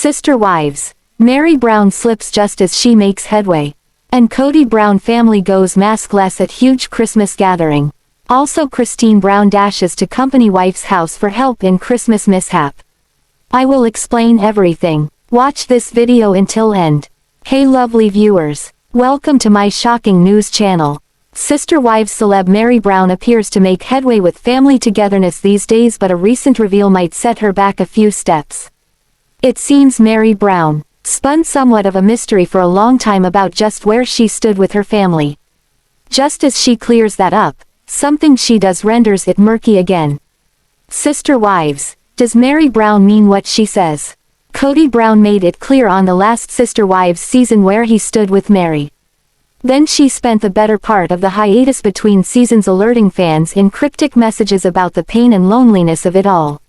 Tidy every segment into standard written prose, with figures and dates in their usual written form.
Sister wives. Meri Brown slips just as she makes headway. And Kody Brown family goes maskless at huge Christmas gathering. Also Christine Brown dashes to company wife's house for help in Christmas mishap. I will explain everything. Watch this video until end. Hey lovely viewers. Welcome to my shocking news channel. Sister wives celeb Meri Brown appears to make headway with family togetherness these days, but a recent reveal might set her back a few steps. It seems Meri Brown spun somewhat of a mystery for a long time about just where she stood with her family. Just as she clears that up, something she does renders it murky again. Sister wives. Does Meri Brown mean what she says? Kody Brown made it clear on the last Sister Wives season where he stood with Meri. Then she spent the better part of the hiatus between seasons alerting fans in cryptic messages about the pain and loneliness of it all.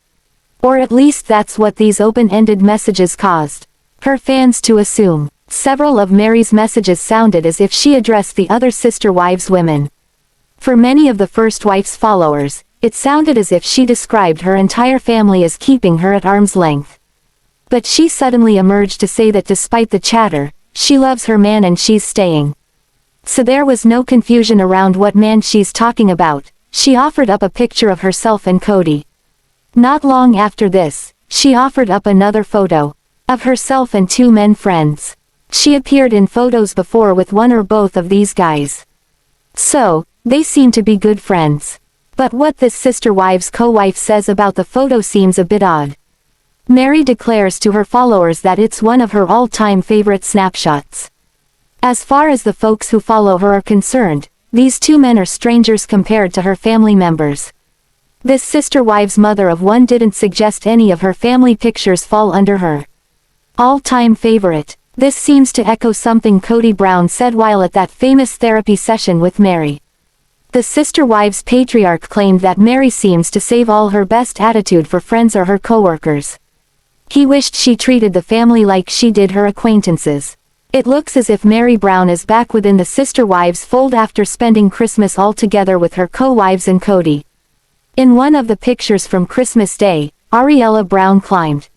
Or at least that's what these open-ended messages caused her fans to assume. Several of Meri's messages sounded as if she addressed the other Sister Wives women. For many of the First Wife's followers, it sounded as if she described her entire family as keeping her at arm's length. But she suddenly emerged to say that despite the chatter, she loves her man and she's staying. So there was no confusion around what man she's talking about. She offered up a picture of herself and Kody. Not long after this, she offered up another photo of herself and two men friends. She appeared in photos before with one or both of these guys. So, they seem to be good friends. But what this Sister Wives co-wife says about the photo seems a bit odd. Meri declares to her followers that it's one of her all-time favorite snapshots. As far as the folks who follow her are concerned, these two men are strangers compared to her family members. This Sister Wives mother of one didn't suggest any of her family pictures fall under her all-time favorite. This seems to echo something Kody Brown said while at that famous therapy session with Meri. The Sister Wives patriarch claimed that Meri seems to save all her best attitude for friends or her coworkers. He wished she treated the family like she did her acquaintances. It looks as if Meri Brown is back within the Sister Wives fold after spending Christmas all together with her co-wives and Kody. In one of the pictures from Christmas Day, Ariella Brown climbed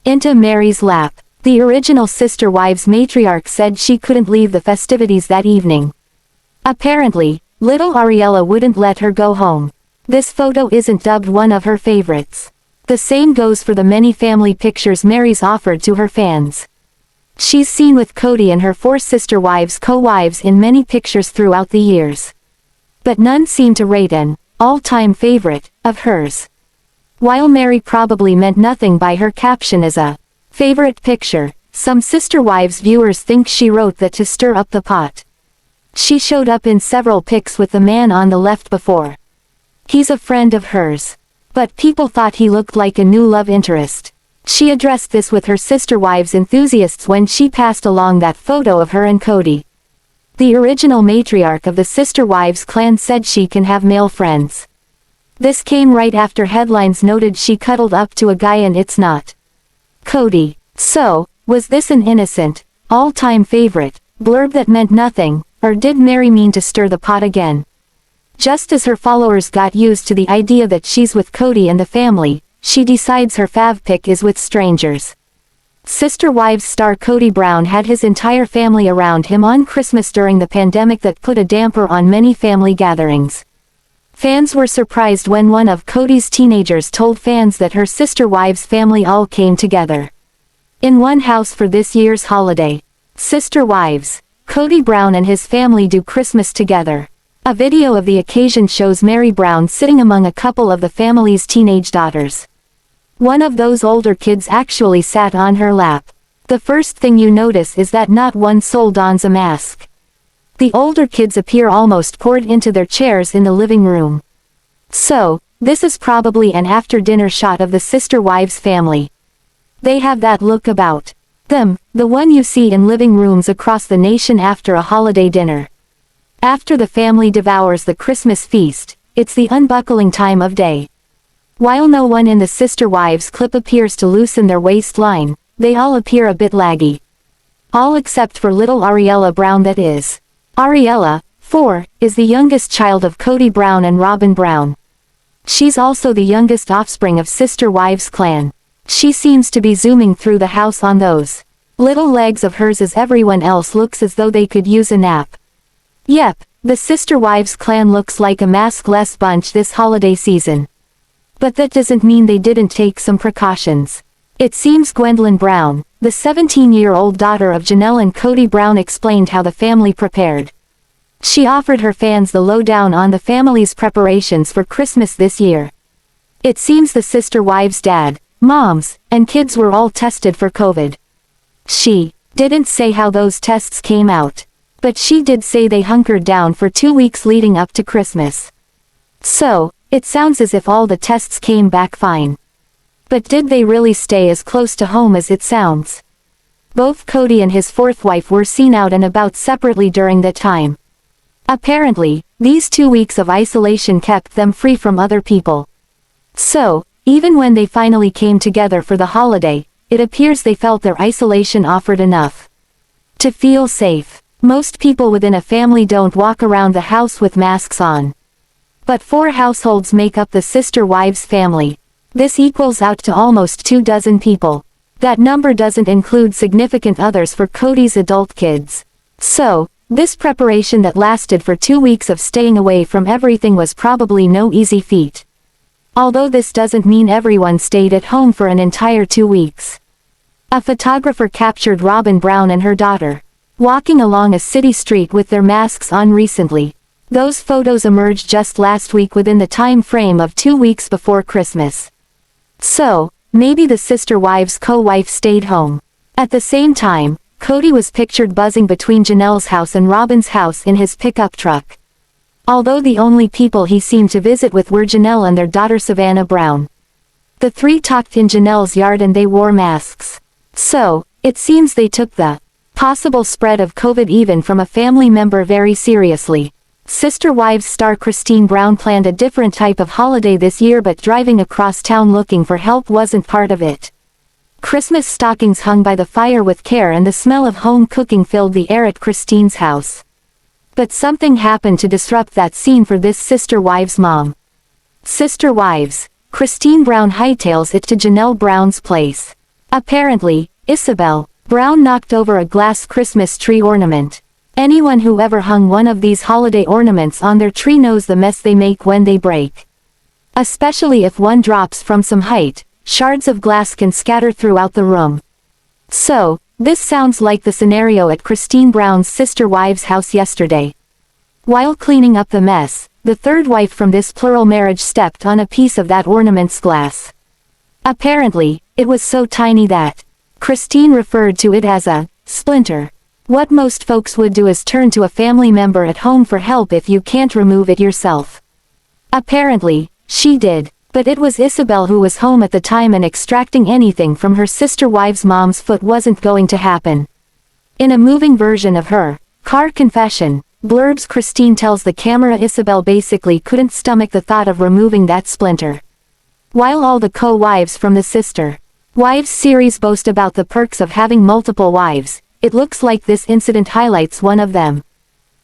into Meri's lap. The original Sister Wives matriarch said she couldn't leave the festivities that evening. Apparently, little Ariella wouldn't let her go home. This photo isn't dubbed one of her favorites. The same goes for the many family pictures Meri's offered to her fans. She's seen with Kody and her four Sister Wives co-wives in many pictures throughout the years. But none seem to rate an all-time favorite of hers. While Meri probably meant nothing by her caption as a favorite picture, some Sister Wives viewers think she wrote that to stir up the pot. She showed up in several pics with the man on the left before. He's a friend of hers. But people thought he looked like a new love interest. She addressed this with her Sister Wives enthusiasts when she passed along that photo of her and Kody. The original matriarch of the Sister Wives clan said she can have male friends. This came right after headlines noted she cuddled up to a guy and it's not Kody. So, was this an innocent, all-time favorite blurb that meant nothing, or did Meri mean to stir the pot again? Just as her followers got used to the idea that she's with Kody and the family, she decides her fav pic is with strangers. Sister Wives star Kody Brown had his entire family around him on Christmas during the pandemic that put a damper on many family gatherings. Fans were surprised when one of Kody's teenagers told fans that her Sister Wives family all came together in one house for this year's holiday. Sister Wives. Kody Brown and his family do Christmas together. A video of the occasion shows Meri Brown sitting among a couple of the family's teenage daughters. One of those older kids actually sat on her lap. The first thing you notice is that not one soul dons a mask. The older kids appear almost poured into their chairs in the living room. So, this is probably an after-dinner shot of the Sister Wives family. They have that look about them, the one you see in living rooms across the nation after a holiday dinner. After the family devours the Christmas feast, it's the unbuckling time of day. While no one in the Sister Wives clip appears to loosen their waistline, they all appear a bit laggy. All except for little Ariella Brown, that is. Ariella, 4, is the youngest child of Kody Brown and Robyn Brown. She's also the youngest offspring of Sister Wives clan. She seems to be zooming through the house on those little legs of hers as everyone else looks as though they could use a nap. Yep, the Sister Wives clan looks like a mask-less bunch this holiday season. But that doesn't mean they didn't take some precautions. It seems Gwendlyn Brown, the 17-year-old daughter of Janelle and Kody Brown, explained how the family prepared. She offered her fans the lowdown on the family's preparations for Christmas this year. It seems the Sister Wives' dad, moms, and kids were all tested for COVID. She didn't say how those tests came out, but she did say they hunkered down for 2 weeks leading up to Christmas. So, it sounds as if all the tests came back fine. But did they really stay as close to home as it sounds? Both Kody and his fourth wife were seen out and about separately during that time. Apparently, these 2 weeks of isolation kept them free from other people. So, even when they finally came together for the holiday, it appears they felt their isolation offered enough to feel safe. Most people within a family don't walk around the house with masks on. But 4 households make up the Sister Wives family. This equals out to almost 24 people. That number doesn't include significant others for Kody's adult kids. So, this preparation that lasted for 2 weeks of staying away from everything was probably no easy feat. Although this doesn't mean everyone stayed at home for an entire 2 weeks. A photographer captured Robyn Brown and her daughter walking along a city street with their masks on recently. Those photos emerged just last week within the time frame of 2 weeks before Christmas. So, maybe the Sister Wives' co-wife stayed home. At the same time, Kody was pictured buzzing between Janelle's house and Robyn's house in his pickup truck. Although the only people he seemed to visit with were Janelle and their daughter Savannah Brown. The 3 talked in Janelle's yard and they wore masks. So, it seems they took the possible spread of COVID even from a family member very seriously. Sister Wives star Christine Brown planned a different type of holiday this year, but driving across town looking for help wasn't part of it. Christmas stockings hung by the fire with care and the smell of home cooking filled the air at Christine's house. But something happened to disrupt that scene for this Sister Wives mom. Sister Wives, Christine Brown hightails it to Janelle Brown's place. Apparently, Isabel Brown knocked over a glass Christmas tree ornament. Anyone who ever hung one of these holiday ornaments on their tree knows the mess they make when they break. Especially if one drops from some height, shards of glass can scatter throughout the room. So, this sounds like the scenario at Christine Brown's Sister Wives' house yesterday. While cleaning up the mess, the third wife from this plural marriage stepped on a piece of that ornament's glass. Apparently, it was so tiny that Christine referred to it as a splinter. What most folks would do is turn to a family member at home for help if you can't remove it yourself. Apparently, she did, but it was Isabel who was home at the time and extracting anything from her Sister Wives' mom's foot wasn't going to happen. In a moving version of her car confession blurbs, Christine tells the camera Isabel basically couldn't stomach the thought of removing that splinter. While all the co-wives from the Sister Wives series boast about the perks of having multiple wives, it looks like this incident highlights one of them.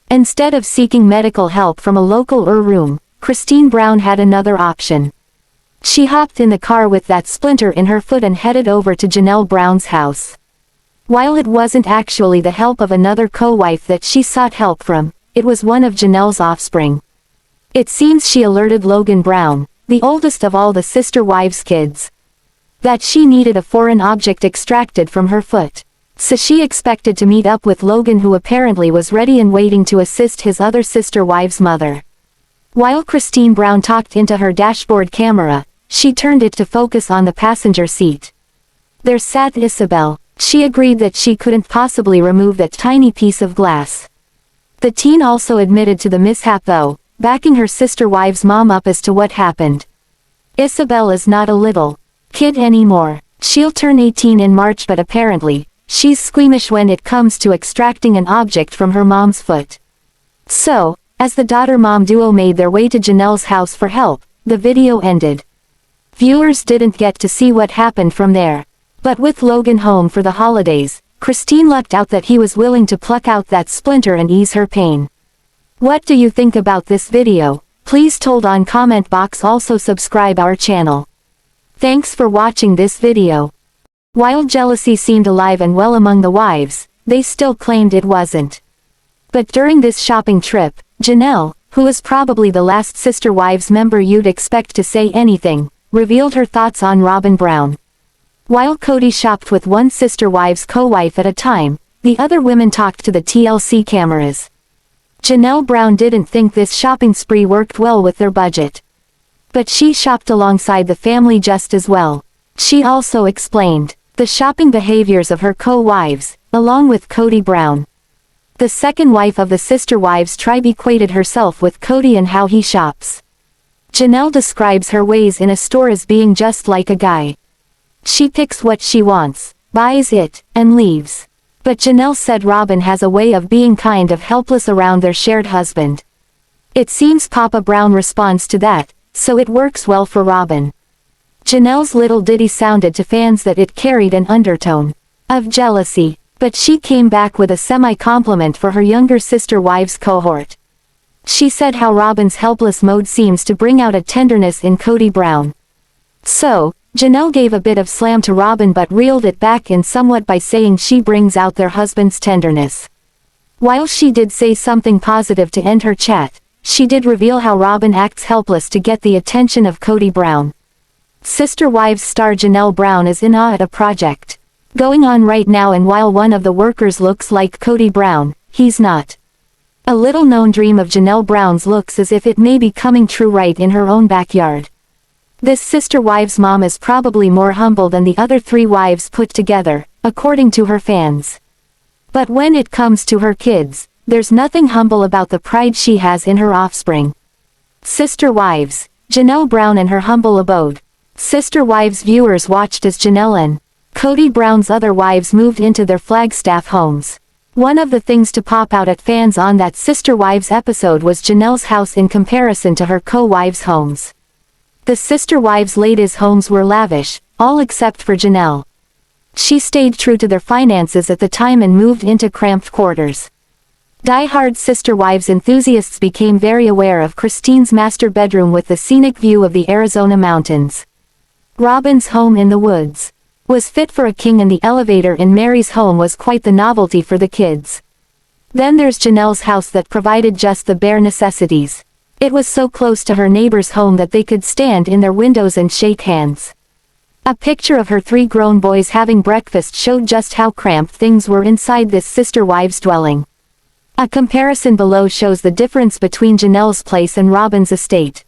Instead of seeking medical help from a local room, Christine Brown had another option. She hopped in the car with that splinter in her foot and headed over to Janelle Brown's house. While it wasn't actually the help of another co-wife that she sought help from, it was one of Janelle's offspring. It seems she alerted Logan Brown, the oldest of all the Sister Wives kids, that she needed a foreign object extracted from her foot. So she expected to meet up with Logan, who apparently was ready and waiting to assist his other Sister Wives' mother. While Christine Brown talked into her dashboard camera, she turned it to focus on the passenger seat. There sat Isabel. She agreed that she couldn't possibly remove that tiny piece of glass. The teen also admitted to the mishap though, backing her Sister Wives' mom up as to what happened. Isabel is not a little kid anymore. She'll turn 18 in March, but apparently, she's squeamish when it comes to extracting an object from her mom's foot. So, as the daughter-mom duo made their way to Janelle's house for help, the video ended. Viewers didn't get to see what happened from there. But with Logan home for the holidays, Christine lucked out that he was willing to pluck out that splinter and ease her pain. What do you think about this video? Please told on comment box. Also subscribe our channel. Thanks for watching this video. While jealousy seemed alive and well among the wives, they still claimed it wasn't. But during this shopping trip, Janelle, who is probably the last Sister Wives member you'd expect to say anything, revealed her thoughts on Robyn Brown. While Kody shopped with one Sister Wives co-wife at a time, the other women talked to the TLC cameras. Janelle Brown didn't think this shopping spree worked well with their budget. But she shopped alongside the family just as well. She also explained the shopping behaviors of her co-wives, along with Kody Brown. The second wife of the Sister Wives tribe equated herself with Kody and how he shops. Janelle describes her ways in a store as being just like a guy. She picks what she wants, buys it, and leaves. But Janelle said Robyn has a way of being kind of helpless around their shared husband. It seems Papa Brown responds to that, so it works well for Robyn. Janelle's little ditty sounded to fans that it carried an undertone of jealousy. But she came back with a semi-compliment for her younger Sister Wives cohort. She said how Robyn's helpless mode seems to bring out a tenderness in Kody Brown. So, Janelle gave a bit of slam to Robyn but reeled it back in somewhat by saying she brings out their husband's tenderness. While she did say something positive to end her chat, she did reveal how Robyn acts helpless to get the attention of Kody Brown. Sister Wives star Janelle Brown is in awe at a project going on right now, and while one of the workers looks like Kody Brown, he's not. A little-known dream of Janelle Brown's looks as if it may be coming true right in her own backyard. This Sister Wives mom is probably more humble than the other three wives put together, according to her fans. But when it comes to her kids, there's nothing humble about the pride she has in her offspring. Sister Wives, Janelle Brown and her humble abode. Sister Wives viewers watched as Janelle and Kody Brown's other wives moved into their Flagstaff homes. One of the things to pop out at fans on that Sister Wives episode was Janelle's house in comparison to her co-wives' homes. The Sister Wives ladies' homes were lavish, all except for Janelle. She stayed true to their finances at the time and moved into cramped quarters. Die-hard Sister Wives enthusiasts became very aware of Christine's master bedroom with the scenic view of the Arizona mountains. Robyn's home in the woods was fit for a king, and the elevator in Meri's home was quite the novelty for the kids. Then there's Janelle's house that provided just the bare necessities. It was so close to her neighbor's home that they could stand in their windows and shake hands. A picture of her three grown boys having breakfast showed just how cramped things were inside this Sister Wives dwelling. A comparison below shows the difference between Janelle's place and Robyn's estate.